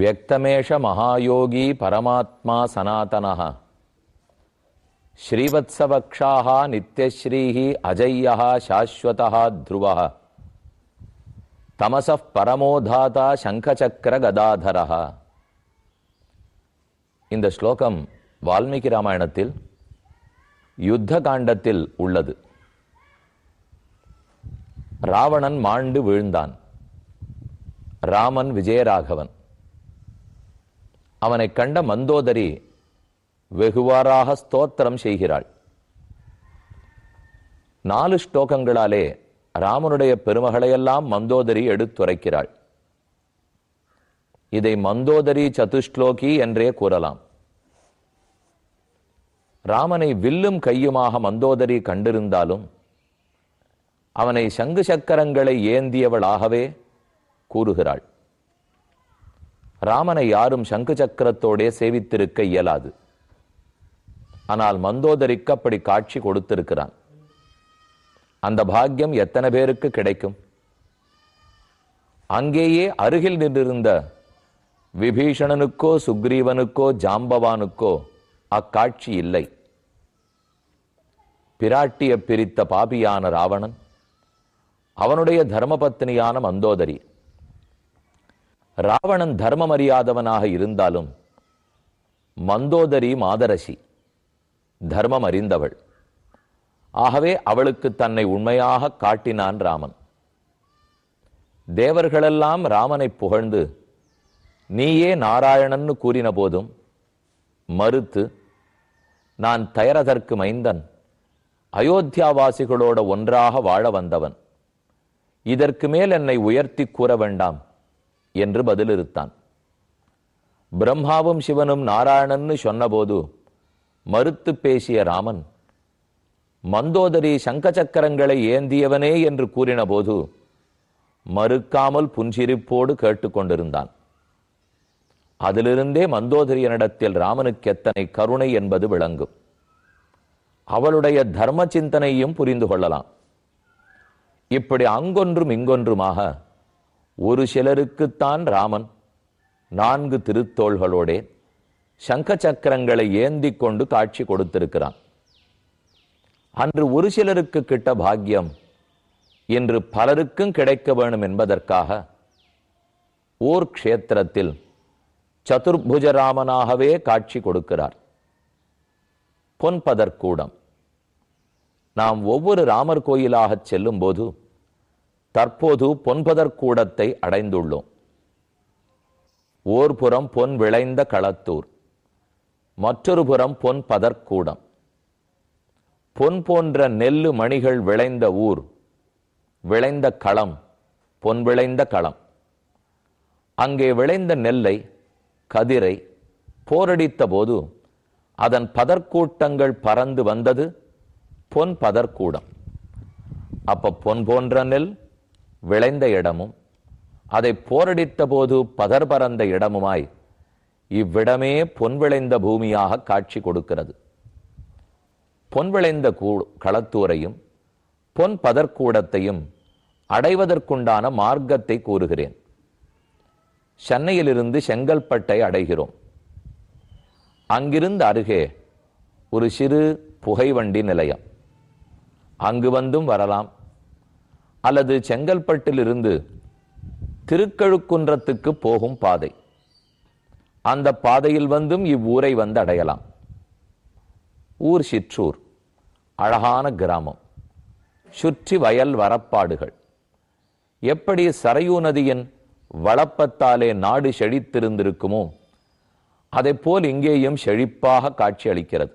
व्यक्तमेष महायोगी परमात्मा सनातनः श्रीवत्सवक्षाः नित्यश्रीः अजय्यः शाश्वतः ध्रुवः तमसः परमोधाता शंखचक्र गदाधरः. இந்த ஸ்லோகம் வால்மீகி ராமாயணத்தில் யுத்த காண்டத்தில் உள்ளது. ராவணன் மாண்டு வீழ்ந்தான். ராமன் விஜயராகவன். அவனை கண்ட மந்தோதரி வெகுவாராக ஸ்தோத்திரம் செய்கிறாள். 4 ஸ்லோகங்களாலே ராமனுடைய பெருமகளையெல்லாம் மந்தோதரி எடுத்துரைக்கிறாள். இதை மந்தோதரி சதுஷ்லோகி என்றே கூறலாம். ராமனை வில்லும் கையுமாக மந்தோதரி கண்டிருந்தாலும் அவனை சங்கு சக்கரங்களை ஏந்தியவளாகவே கூறுகிறாள். ராமனை யாரும் சங்கு சக்கரத்தோடே சேவித்திருக்க இயலாது. ஆனால் மந்தோதரிக்கு அப்படி காட்சி கொடுத்திருக்கிறான். அந்த பாக்கியம் எத்தனை பேருக்கு கிடைக்கும்? அங்கேயே அருகில் நின்றிருந்த விபீஷணனுக்கோ சுக்ரீவனுக்கோ ஜாம்பவானுக்கோ அக்காட்சி இல்லை. பிராட்டிய பிரித்த பாபியான ராவணன், அவனுடைய தர்மபத்னியான மந்தோதரி. ராவணன் தர்மம் அறியாதவனாக இருந்தாலும் மந்தோதரி மாதரசி, தர்மம் அறிந்தவள். ஆகவே அவளுக்கு தன்னை உண்மையாக காட்டினான் ராமன். தேவர்களெல்லாம் ராமனை புகழ்ந்து நீயே நாராயணன்னு கூறின போதும் மறுத்து, நான் தயரதற்கு மைந்தன், அயோத்தியாவாசிகளோட ஒன்றாக வாழ வந்தவன், இதற்கு மேல் என்னை உயர்த்தி கூற வேண்டாம் என்று பதிலிருத்தான். பிரம்மாவும் சிவனும் நாராயணன்னு சொன்னபோது மறுத்து பேசிய ராமன், மந்தோதரி சங்க சக்கரங்களை ஏந்தியவனே என்று கூறின போது மறுக்காமல் புன்சிரிப்போடு கேட்டுக்கொண்டிருந்தான். அதிலிருந்தே மந்தோதரியனிடத்தில் ராமனுக்கு எத்தனை கருணை என்பது விளங்கும். அவளுடைய தர்ம சிந்தனையும் புரிந்து கொள்ளலாம். இப்படி அங்கொன்றும் இங்கொன்றுமாக ஒரு சிலருக்குத்தான் ராமன் 4 திருத்தோள்களோடே சங்க சக்கரங்களை ஏந்தி கொண்டு காட்சி கொடுத்திருக்கிறான். அன்று ஒரு சிலருக்கு கிட்ட பாக்கியம் இன்று பலருக்கும் கிடைக்க வேணும் என்பதற்காக ஓர் க்ஷேத்திரத்தில் சதுர்புஜராமனாகவே காட்சி கொடுக்கிறார். பொன்பதற்கூடம். நாம் ஒவ்வொரு ராமர் கோயிலாக செல்லும் போது தற்போது பொன்பதற்கூடத்தை அடைந்துள்ளோம். ஓர் புறம் பொன் விளைந்த களத்தூர், மற்றொரு புறம் பொன் பதற்கூடம். பொன் போன்ற நெல்லு மணிகள் விளைந்த ஊர், விளைந்த களம், பொன் விளைந்த களம். அங்கே விளைந்த நெல்லை, கதிரை போரடித்த போது அதன் பதற்கூட்டங்கள் பறந்து வந்தது பொன் பதற்கூடம். அப்ப பொன் போன்ற நெல் விளைந்த இடமும் அதை போரடித்த போது பதர் பறந்த இடமுமாய் இவ்விடமே பொன் விளைந்த பூமியாக காட்சி கொடுக்கிறது. பொன் விளைந்த களத்தூரையும் பொன் பதற்கூடத்தையும் அடைவதற்குண்டான மார்க்கத்தை கூறுகிறேன். சென்னையிலிருந்து செங்கல்பட்டை அடைகிறோம். அங்கிருந்து அருகே ஒரு சிறு புகைவண்டி நிலையம். அங்கு வந்தும் வரலாம். அல்லது செங்கல்பட்டிலிருந்து திருக்கழுக்குன்றத்துக்கு போகும் பாதை, அந்த பாதையில் வந்தும் இவ்வூரை வந்து அடையலாம். ஊர் சிற்றூர், அழகான கிராமம், சுற்றி வயல் வரப்பாடுகள். எப்படி சரையூ நதியின் வளப்பத்தாலே நாடு செழித்திருந்திருக்குமோ அதை போல் இங்கேயும் செழிப்பாக காட்சி அளிக்கிறது.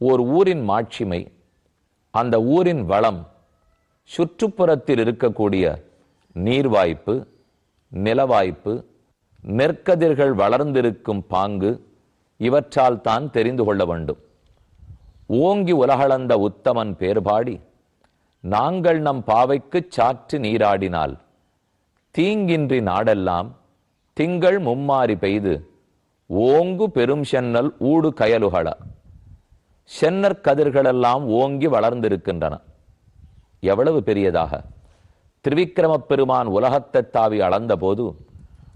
ஓர் ஊரின் மாட்சிமை, அந்த ஊரின் வளம், சுற்றுப்புறத்தில் இருக்கக்கூடிய நீர்வாய்ப்பு, நிலவாய்ப்பு, நெற்கதிர்கள் வளர்ந்திருக்கும் பாங்கு, இவற்றால் தான் தெரிந்து கொள்ள வேண்டும். ஓங்கி உலகளந்த உத்தமன் பேர்பாடி நாங்கள் நம் பாவைக்கு சாற்று நீராடினால் தீங்கின்றி நாடெல்லாம் திங்கள் மும்மாறி பெய்து ஓங்கு பெரும் சென்னல் ஊடு கயலுகள. சென்னர் கதிர்களெல்லாம் ஓங்கி வளர்ந்திருக்கின்றன. எவ்வளவு பெரியதாக! திரிவிக்கிரம பெருமான் உலகத்தை தாவி அளந்த போது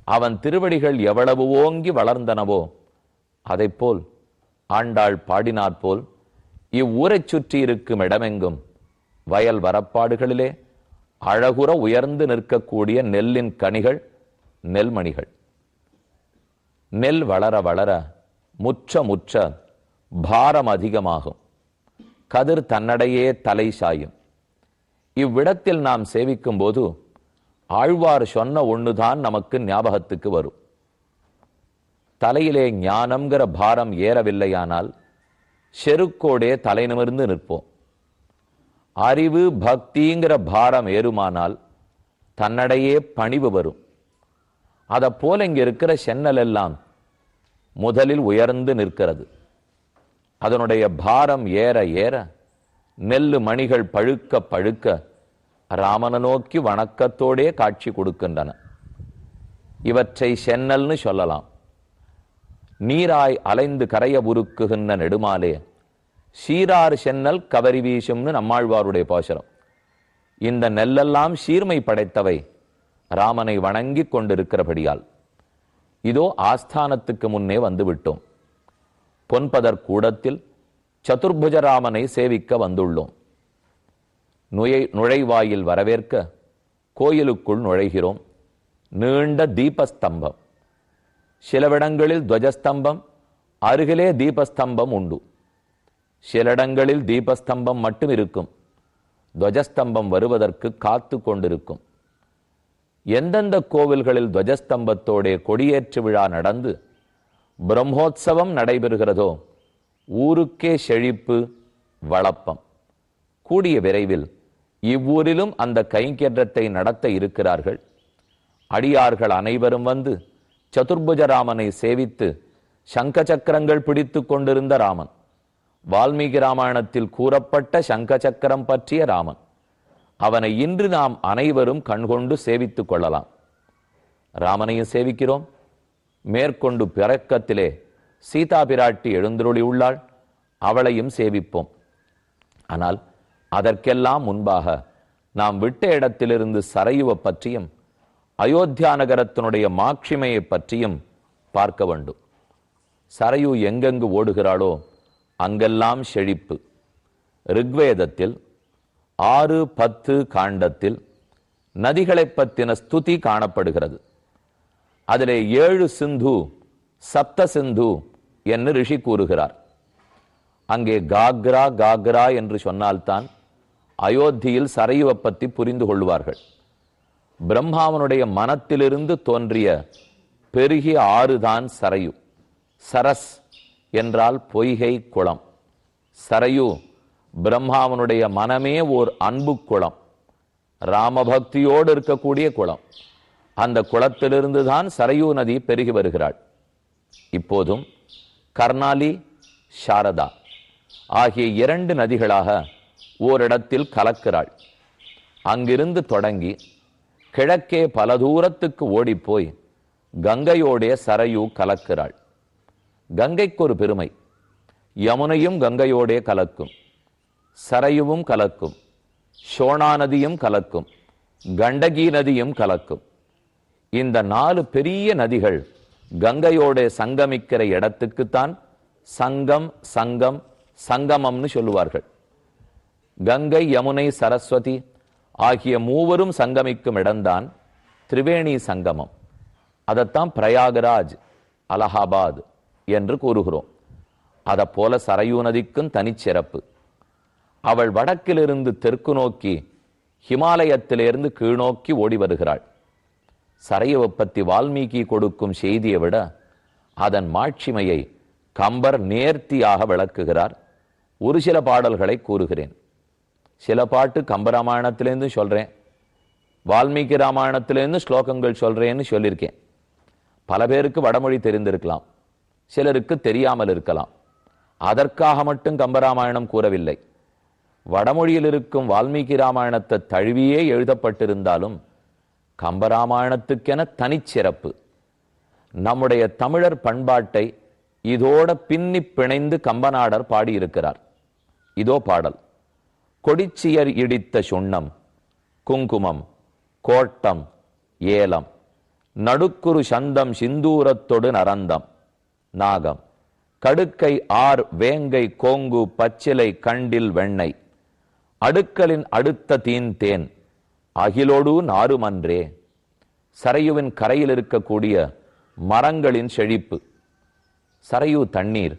அவன் திருவடிகள் எவ்வளவு ஓங்கி வளர்ந்தனவோ அதைப்போல் ஆண்டாள் பாடினாற்போல் இவ்வூரைச் சுற்றி இருக்கும் இடமெங்கும் வயல் வரப்பாடுகளிலே அழகுற உயர்ந்து நிற்கக்கூடிய நெல்லின் கனிகள் நெல்மணிகள். நெல் வளர வளர முற்ற முற்ற பாரம் அதிகமாகும். கதிர் தன்னடையே தலை சாயும். இவ்விடத்தில் நாம் சேவிக்கும் போது ஆழ்வார் சொன்ன ஒண்ணுதான் நமக்கு ஞாபகத்துக்கு வரும். தலையிலே ஞானம்ங்கிற பாரம் ஏறவில்லையானால் செருக்கோடே தலை நிமிர்ந்து நிற்போம். அறிவு பக்திங்கிற பாரம் ஏறுமானால் தன்னடையே பணிவு வரும். அதை போல இங்க இருக்கிற சென்னல் எல்லாம் முதலில் உயர்ந்து நிற்கிறது. அதனுடைய பாரம் ஏற ஏற நெல்லு மணிகள் பழுக்க பழுக்க ராமனை நோக்கி வணக்கத்தோடே காட்சி கொடுக்கின்றன. இவற்றை சென்னல்னு சொல்லலாம். நீராய் அலைந்து கரைய உருக்குகின்ற நெடுமாலே சீரார் சென்னல் கவரி வீசும்னு நம்மாழ்வாருடைய பாசுரம். இந்த நெல்லெல்லாம் சீர்மை படைத்தவை ராமனை வணங்கி கொண்டிருக்கிறபடியால். இதோ ஆஸ்தானத்துக்கு முன்னே வந்துவிட்டோம். பொன்பதர் கூடத்தில் சதுர்புஜராமனை சேவிக்க வந்துள்ளோம். நுழைவாயில் வரவேற்க கோயிலுக்குள் நுழைகிறோம். நீண்ட தீபஸ்தம்பம், சிலவிடங்களில் துவஜஸ்தம்பம், அருகிலே தீபஸ்தம்பம் உண்டு. சில இடங்களில் தீபஸ்தம்பம் மட்டும் இருக்கும். துவஜஸ்தம்பம் வருவதற்கு காத்து கொண்டிருக்கும். எந்தெந்த கோவில்களில் துவஜஸ்தம்பத்தோட கொடியேற்று விழா நடந்து பிரம்மோற்சவம் நடைபெறுகிறதோ ஊருக்கே செழிப்பு வளப்பம். கூடிய விரைவில் இவ்வூரிலும் அந்த கைங்கேற்றத்தை நடத்த இருக்கிறார்கள். அடியார்கள் அனைவரும் வந்து சதுர்புஜராமனை சேவித்து சங்க சக்கரங்கள் பிடித்து கொண்டிருந்த ராமன், வால்மீகி ராமாயணத்தில் கூறப்பட்ட சங்க சக்கரம் பற்றிய ராமன், அவனை இன்று நாம் அனைவரும் கண்கொண்டு சேவித்துக் கொள்ளலாம். ராமனையும் சேவிக்கிறோம். மேற்கொண்டு பிறக்கத்திலே சீதா பிராட்டி எழுந்தருளி உள்ளாள், அவளையும் சேவிப்போம். ஆனால் அதற்கெல்லாம் முன்பாக நாம் விட்ட இடத்திலிருந்து சரையுவை பற்றியும் அயோத்தியா நகரத்தினுடைய மாட்சிமையை பற்றியும் பார்க்க வேண்டும். சரையு எங்கெங்கு ஓடுகிறாளோ அங்கெல்லாம் செழிப்பு. ரிக்வேதத்தில் 6-10 காண்டத்தில் நதிகளை பற்றின ஸ்துதி காணப்படுகிறது. அதிலே 7 சிந்து சப்த சிந்து என்று ரிஷி கூறுகிறார். அங்கே காக்ரா காக்ரா என்று சொன்னால்தான் அயோத்தியில் சரையுவை பற்றி புரிந்து கொள்வார்கள். பிரம்மாவனுடைய மனத்திலிருந்து தோன்றிய பெருகிய ஆறுதான் சரையு. சரஸ் என்றால் பொய்கை குளம். சரையு பிரம்மாவனுடைய மனமே ஓர் அன்பு குளம், ராமபக்தியோடு இருக்கக்கூடிய குளம். அந்த குளத்திலிருந்து தான் சரையு நதி பெருகி வருகிறாள். இப்போதும் கர்ணாலி சாரதா ஆகிய 2 நதிகளாக ஓரிடத்தில் கலக்கிறாள். அங்கிருந்து தொடங்கி கிழக்கே பல தூரத்துக்கு ஓடிப்போய் கங்கையோடைய சரையு கலக்கிறாள். கங்கைக்கு ஒரு பெருமை, யமுனையும் கங்கையோடே கலக்கும், சரையுவும் கலக்கும், சோனா நதியும் கலக்கும், கண்டகி நதியும் கலக்கும். இந்த 4 பெரிய நதிகள் கங்கையோட சங்கமிக்கிற இடத்துக்குத்தான் சங்கம் சங்கம் சங்கமம்னு சொல்லுவார்கள். கங்கை யமுனை சரஸ்வதி ஆகிய மூவரும் சங்கமிக்கும் இடம்தான் திரிவேணி சங்கமம். அதைத்தான் பிரயாகராஜ் அலகாபாத் என்று கூறுகிறோம். அதை போல சரையூ நதிக்கும் தனிச்சிறப்பு. அவள் வடக்கிலிருந்து தெற்கு நோக்கி ஹிமாலயத்திலிருந்து கீழ்நோக்கி ஓடி வருகிறாள். சரையுவை பற்றி வால்மீகி கொடுக்கும் செய்தியை விட அதன் மாட்சிமையை கம்பர் நேர்த்தியாக விளக்குகிறார். ஒரு சில பாடல்களை கூறுகிறேன். சில பாட்டு கம்பராமாயணத்திலேருந்து சொல்றேன், வால்மீகி ராமாயணத்திலேருந்து ஸ்லோகங்கள் சொல்றேன்னு சொல்லியிருக்கேன். பல பேருக்கு வடமொழி தெரிந்திருக்கலாம், சிலருக்கு தெரியாமல் இருக்கலாம். அதற்காக மட்டும் கம்பராமாயணம் கூறவில்லை. வடமொழியில் இருக்கும் வால்மீகி ராமாயணத்தை தழுவியே எழுதப்பட்டிருந்தாலும் கம்பராமாயணத்துக்கென தனிச்சிறப்பு. நம்முடைய தமிழர் பண்பாட்டை இதோட பின்னி பிணைந்து கம்பநாடர் பாடியிருக்கிறார். இதோ பாடல். கொடிச்சியர் இடித்த சுண்ணம் குங்குமம் கோட்டம் ஏலம் நடுக்குரு சந்தம் சிந்தூரத்தொடு நரந்தம் நாகம் கடுக்கை ஆர் வேங்கை கோங்கு பச்சிலை கண்டில் வெண்ணெய் அடுக்கலின் அடுத்த தீன் தேன் அகிலோடு நாறுமன்றே. சரையுவின் கரையில் இருக்கக்கூடிய மரங்களின் செழிப்பு. சரையு தண்ணீர்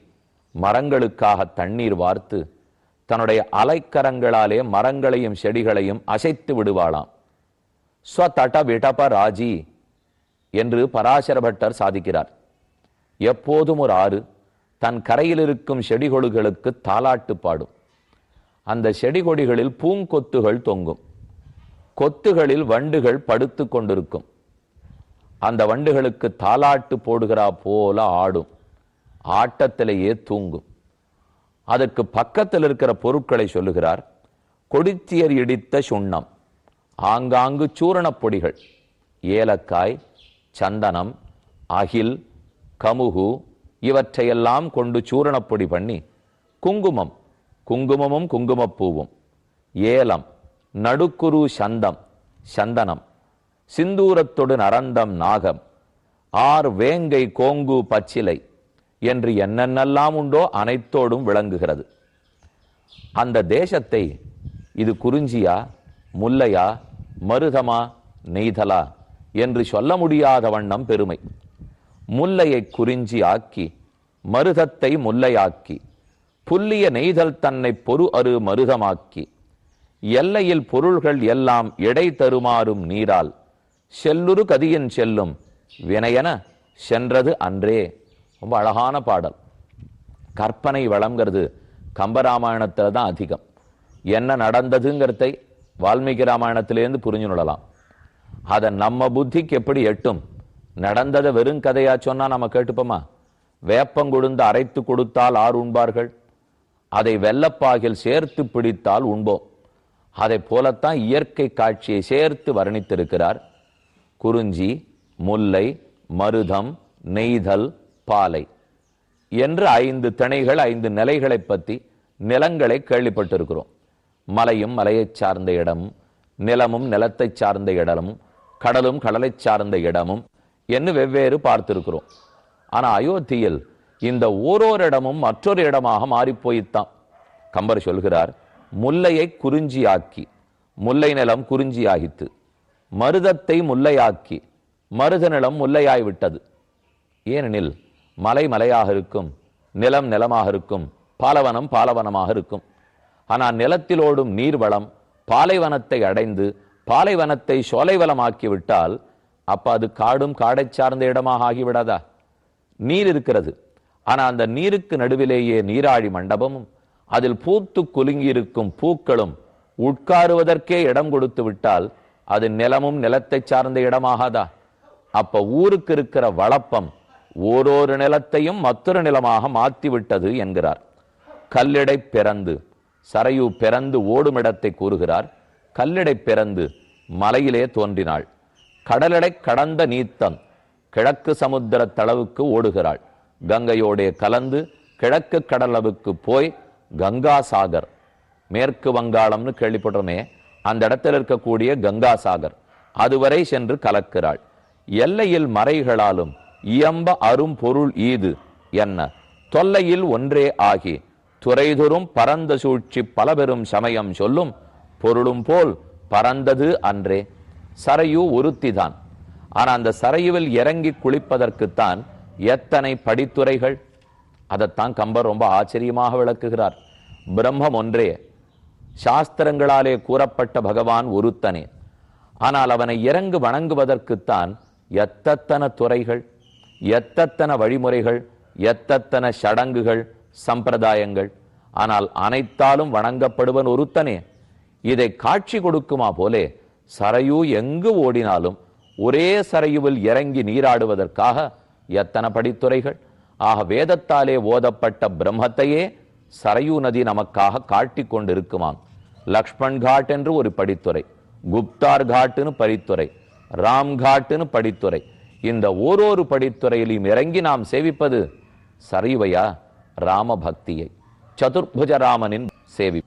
மரங்களுக்காக தண்ணீர் வார்த்து தன்னுடைய அலைக்கரங்களாலே மரங்களையும் செடிகளையும் அசைத்து விடுவாளாம். ஸ்வதட விடப ராஜி என்று பராசர பட்டர் சாதிக்கிறார். எப்போதும் ஒரு ஆறு தன் கரையில் இருக்கும் செடிகொடிகளுக்கு தாலாட்டு பாடும். அந்த செடிகொடிகளில் பூங்கொத்துகள் தொங்கும். கொத்துகளில் வண்டுகள் படுத்து கொண்டிருக்கும். அந்த வண்டுகளுக்கு தாலாட்டு போடுகிறா போல ஆடும். ஆட்டத்திலேயே தூங்கும். அதற்கு பக்கத்தில் இருக்கிற பொருட்களை சொல்லுகிறார். கொடித்தியர் இடித்த சுண்ணம், ஆங்காங்கு சூரணப் பொடிகள், ஏலக்காய், சந்தனம், அகில், கமுகு இவற்றையெல்லாம் கொண்டு சூரணப்பொடி பண்ணி குங்குமம், குங்குமமும் குங்குமப்பூவும், ஏலம், நடுக்குரு சந்தம், சந்தனம், சிந்தூரத்தொடு நரந்தம் நாகம், ஆர் வேங்கை கோங்கு பச்சிலை என்று என்னென்னெல்லாம் உண்டோ அனைத்தோடும் விளங்குகிறது. அந்த தேசத்தை இது குறிஞ்சியா, முல்லையா, மருதமா, நெய்தலா என்று சொல்ல முடியாத வண்ணம் பெருமை. முல்லையை குறிஞ்சி ஆக்கி, மருதத்தை முல்லையாக்கி, புல்லிய நெய்தல் தன்னை பொறு அரு மருதமாக்கி, எல்லையில் பொருள்கள் எல்லாம் எடை தருமாறும் நீரால் செல்லுரு கதியின் செல்லும் வினையென சென்றது அன்றே. ரொம்ப அழகான பாடல். கற்பனை வளம்ங்கிறது கம்பராமாயணத்துல தான் அதிகம். என்ன நடந்ததுங்கிறதை வால்மீகி ராமாயணத்திலேருந்து புரிஞ்சு நுழலாம். அதை நம்ம புத்திக்கு எப்படி எட்டும்? நடந்ததை வெறும் கதையா சொன்னா நம்ம கேட்டுப்போமா? வேப்பங்கொடுந்து அரைத்து கொடுத்தால் ஆறு உண்பார்கள், அதை வெள்ளப்பாகில் சேர்த்து பிடித்தால் உண்போம். அதை போலத்தான் இயற்கை காட்சியை சேர்த்து வர்ணித்திருக்கிறார். குறிஞ்சி, முல்லை, மருதம், நெய்தல், பாலை என்று 5 திணைகள், 5 நிலைகளை பற்றி நிலங்களை கேள்விப்பட்டிருக்கிறோம். மலையும் மலையைச் சார்ந்த இடமும், நிலமும் நிலத்தை சார்ந்த இடமும், கடலும் கடலை சார்ந்த இடமும் என்று வெவ்வேறு பார்த்திருக்கிறோம். ஆனா அயோத்தியில் இந்த ஓரோரு இடமும் மற்றொரு இடமாக மாறிப்போய்த்தான். கம்பர் சொல்கிறார், முல்லையை குறிஞ்சியாக்கி, முல்லை நிலம் குறிஞ்சியாகித்து, மருதத்தை முல்லையாக்கி, மருத நிலம் முல்லையாய்விட்டது. ஏனெனில் மலை மலையாக இருக்கும், நிலம் நிலமாக இருக்கும், பாலவனம் பாலவனமாக இருக்கும். ஆனால் நிலத்தில் ஓடும் நீர்வளம் பாலைவனத்தை அடைந்து பாலைவனத்தை சோலைவளமாக்கிவிட்டால் அப்ப அது காடும் காடை சார்ந்த இடமாக ஆகிவிடாதா? நீர் இருக்கிறது, ஆனா அந்த நீருக்கு நடுவிலேயே நீராழி மண்டபமும் அதில் பூத்து குலுங்கி இருக்கும் பூக்களும் உட்காருவதற்கே இடம் கொடுத்து விட்டால் அது நிலமும் நிலத்தை சார்ந்த இடமாகாதா? அப்ப ஊருக்கு இருக்கிற வளப்பம் ஓரொரு நிலத்தையும் மற்றொரு நிலமாக மாற்றிவிட்டது என்கிறார். கல்லிடை பிறந்து, சரையு பிறந்து ஓடும் இடத்தை கூறுகிறார். கல்லிடை பிறந்து மலையிலே தோன்றினாள். கடலிடை கடந்த நீத்தம் கிழக்கு சமுத்திர தளவுக்கு ஓடுகிறாள். கங்கையோடைய கலந்து கிழக்கு கடலவுக்கு போய் கங்கா சாகர், மேற்கு வங்காளம்னு கேள்விப்படுறோமே, அந்த இடத்தில் இருக்கக்கூடிய கங்கா சாகர் அதுவரை சென்று கலக்கிறாள். எல்லையில் மறைகளாலும் இயம்ப அரும் பொருள் ஈது என்ன தொல்லையில் ஒன்றே ஆகி துறைதொறும் பரந்த சூழ்ச்சி பல பெரும் சமயம் சொல்லும் பொருளும் போல் பறந்தது அன்றே. சரையு ஒருத்திதான். ஆனா அந்த சரையுவில் இறங்கி குளிப்பதற்குத்தான் எத்தனை படித்துறைகள்! அதைத்தான் கம்பர் ரொம்ப ஆச்சரியமாக விளக்குகிறார். பிரம்மம் ஒன்றே, சாஸ்திரங்களாலே கூறப்பட்ட பகவான் ஒருத்தனே. ஆனால் அவனை இறங்கு வணங்குவதற்குத்தான் எத்தனை துறைகள், எத்தனை வழிமுறைகள், எத்தனை சடங்குகள், சம்பிரதாயங்கள். ஆனால் அனைத்தாலும் வணங்கப்படுவன் ஒருத்தனே. இதை காட்சி கொடுக்குமா போலே சரையு எங்கு ஓடினாலும் ஒரே சரையுவில் இறங்கி நீராடுவதற்காக எத்தனை படித்துறைகள்! ஆக வேதத்தாலே ஓதப்பட்ட பிரம்மத்தையே சரையு நதி நமக்காக காட்டி கொண்டிருக்குமாம். லக்ஷ்மண் காட் என்று ஒரு படித்துறை, குப்தார் காட்டுன்னு படித்துறை, ராம் காட்டுன்னு படித்துறை. இந்த ஓரொரு படித்துறையிலும் இறங்கி நாம் சேவிப்பது சரையுவையா? ராம பக்தியை, சதுர்புஜ ராமனின் சேவி.